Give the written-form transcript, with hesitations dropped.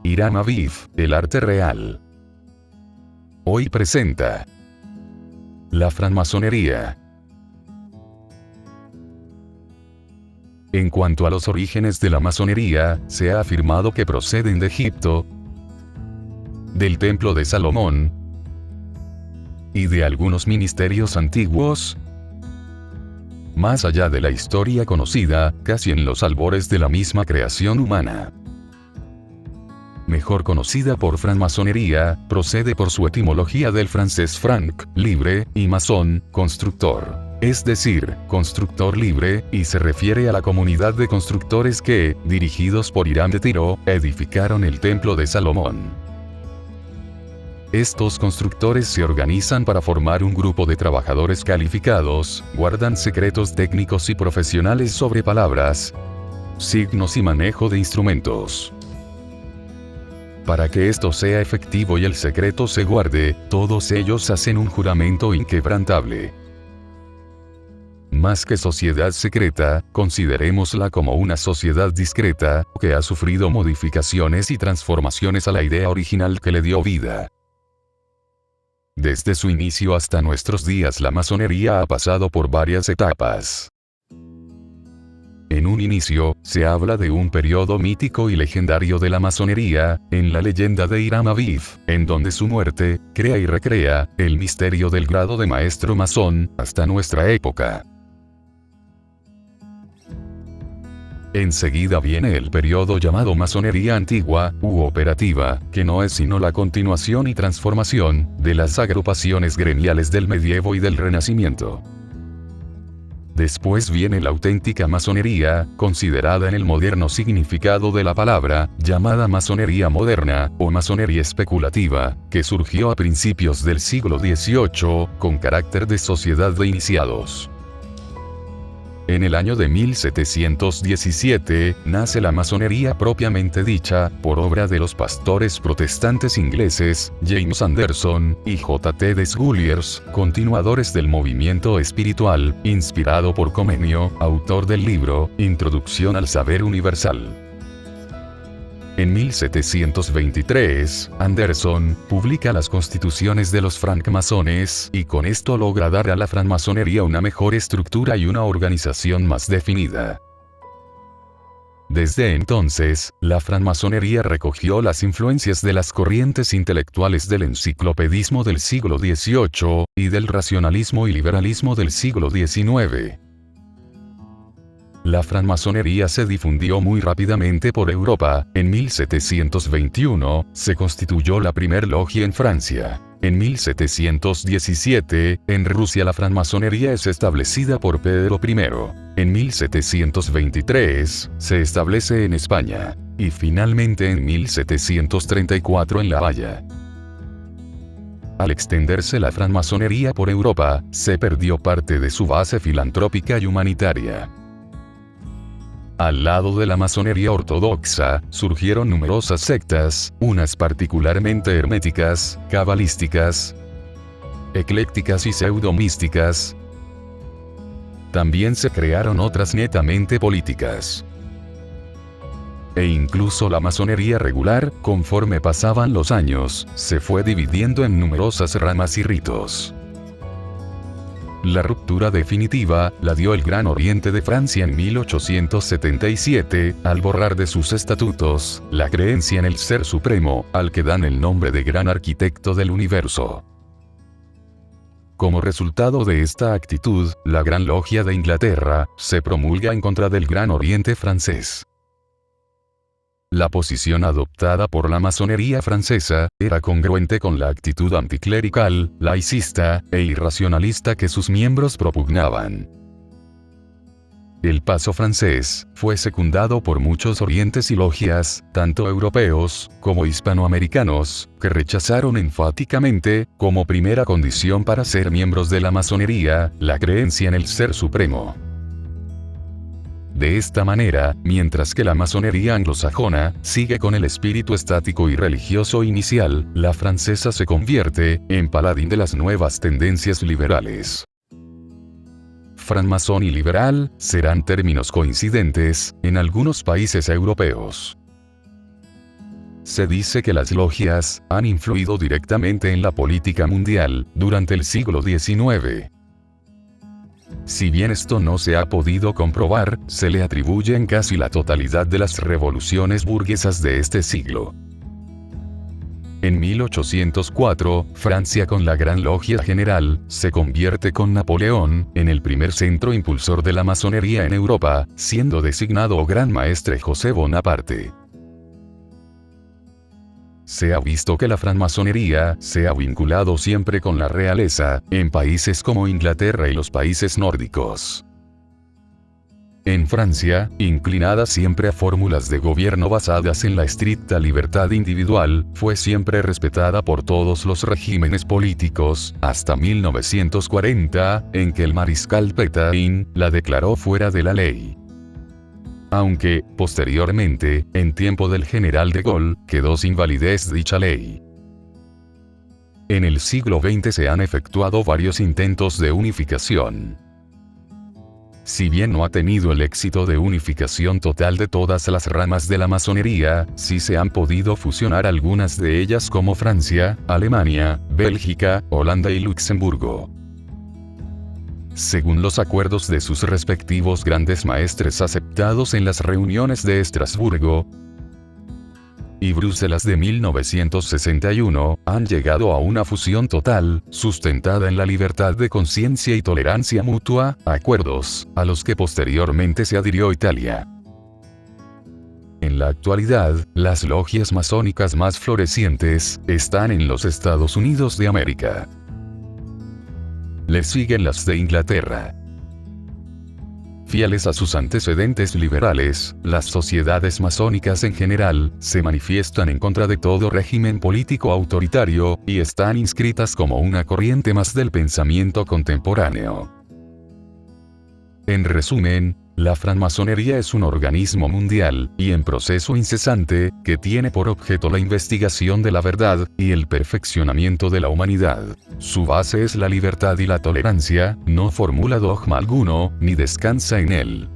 Hiram Aviv, el arte real. Hoy presenta la francmasonería. En cuanto a los orígenes de la masonería, se ha afirmado que proceden de Egipto, del Templo de Salomón y de algunos ministerios antiguos. Más allá de la historia conocida, casi en los albores de la misma creación humana, mejor conocida por francmasonería, procede por su etimología del francés franc, libre, y masón, constructor. Es decir, constructor libre, y se refiere a la comunidad de constructores que, dirigidos por Hiram de Tiro, edificaron el Templo de Salomón. Estos constructores se organizan para formar un grupo de trabajadores calificados, guardan secretos técnicos y profesionales sobre palabras, signos y manejo de instrumentos. Para que esto sea efectivo y el secreto se guarde, todos ellos hacen un juramento inquebrantable. Más que sociedad secreta, considerémosla como una sociedad discreta, que ha sufrido modificaciones y transformaciones a la idea original que le dio vida. Desde su inicio hasta nuestros días, la masonería ha pasado por varias etapas. En un inicio, se habla de un periodo mítico y legendario de la masonería, en la leyenda de Hiram Aviv, en donde su muerte, crea y recrea, el misterio del grado de maestro masón, hasta nuestra época. Enseguida viene el periodo llamado masonería antigua, u operativa, que no es sino la continuación y transformación, de las agrupaciones gremiales del medievo y del Renacimiento. Después viene la auténtica masonería, considerada en el moderno significado de la palabra, llamada masonería moderna, o masonería especulativa, que surgió a principios del siglo XVIII, con carácter de sociedad de iniciados. En el año de 1717, nace la masonería propiamente dicha, por obra de los pastores protestantes ingleses, James Anderson y J. T. de Sguliers, continuadores del movimiento espiritual, inspirado por Comenio, autor del libro, Introducción al Saber Universal. En 1723, Anderson publica las constituciones de los francmasones, y con esto logra dar a la francmasonería una mejor estructura y una organización más definida. Desde entonces, la francmasonería recogió las influencias de las corrientes intelectuales del enciclopedismo del siglo XVIII, y del racionalismo y liberalismo del siglo XIX. La francmasonería se difundió muy rápidamente por Europa. En 1721, se constituyó la primer logia en Francia. En 1717, en Rusia la francmasonería es establecida por Pedro I. En 1723, se establece en España. Y finalmente en 1734 en La Haya. Al extenderse la francmasonería por Europa, se perdió parte de su base filantrópica y humanitaria. Al lado de la masonería ortodoxa, surgieron numerosas sectas, unas particularmente herméticas, cabalísticas, eclécticas y pseudomísticas. También se crearon otras netamente políticas. E incluso la masonería regular, conforme pasaban los años, se fue dividiendo en numerosas ramas y ritos. La ruptura definitiva la dio el Gran Oriente de Francia en 1877, al borrar de sus estatutos la creencia en el Ser Supremo, al que dan el nombre de Gran Arquitecto del Universo. Como resultado de esta actitud, la Gran Logia de Inglaterra se promulga en contra del Gran Oriente francés. La posición adoptada por la masonería francesa era congruente con la actitud anticlerical, laicista e irracionalista que sus miembros propugnaban. El paso francés fue secundado por muchos orientes y logias, tanto europeos como hispanoamericanos, que rechazaron enfáticamente, como primera condición para ser miembros de la masonería, la creencia en el Ser Supremo. De esta manera, mientras que la masonería anglosajona sigue con el espíritu estático y religioso inicial, la francesa se convierte en paladín de las nuevas tendencias liberales. Francmasón y liberal serán términos coincidentes en algunos países europeos. Se dice que las logias han influido directamente en la política mundial durante el siglo XIX. Si bien esto no se ha podido comprobar, se le atribuye en casi la totalidad de las revoluciones burguesas de este siglo. En 1804, Francia con la Gran Logia General, se convierte con Napoleón, en el primer centro impulsor de la masonería en Europa, siendo designado Gran Maestre José Bonaparte. Se ha visto que la francmasonería se ha vinculado siempre con la realeza, en países como Inglaterra y los países nórdicos. En Francia, inclinada siempre a fórmulas de gobierno basadas en la estricta libertad individual, fue siempre respetada por todos los regímenes políticos, hasta 1940, en que el mariscal Pétain la declaró fuera de la ley. Aunque, posteriormente, en tiempo del general de Gaulle, quedó sin validez dicha ley. En el siglo XX se han efectuado varios intentos de unificación. Si bien no ha tenido el éxito de unificación total de todas las ramas de la masonería, sí se han podido fusionar algunas de ellas como Francia, Alemania, Bélgica, Holanda y Luxemburgo. Según los acuerdos de sus respectivos grandes maestres aceptados en las reuniones de Estrasburgo y Bruselas de 1961, han llegado a una fusión total, sustentada en la libertad de conciencia y tolerancia mutua, acuerdos, a los que posteriormente se adhirió Italia. En la actualidad, las logias masónicas más florecientes, están en los Estados Unidos de América. Le siguen las de Inglaterra. Fieles a sus antecedentes liberales, las sociedades masónicas en general, se manifiestan en contra de todo régimen político autoritario, y están inscritas como una corriente más del pensamiento contemporáneo. En resumen, la francmasonería es un organismo mundial, y en proceso incesante, que tiene por objeto la investigación de la verdad, y el perfeccionamiento de la humanidad. Su base es la libertad y la tolerancia, no formula dogma alguno, ni descansa en él.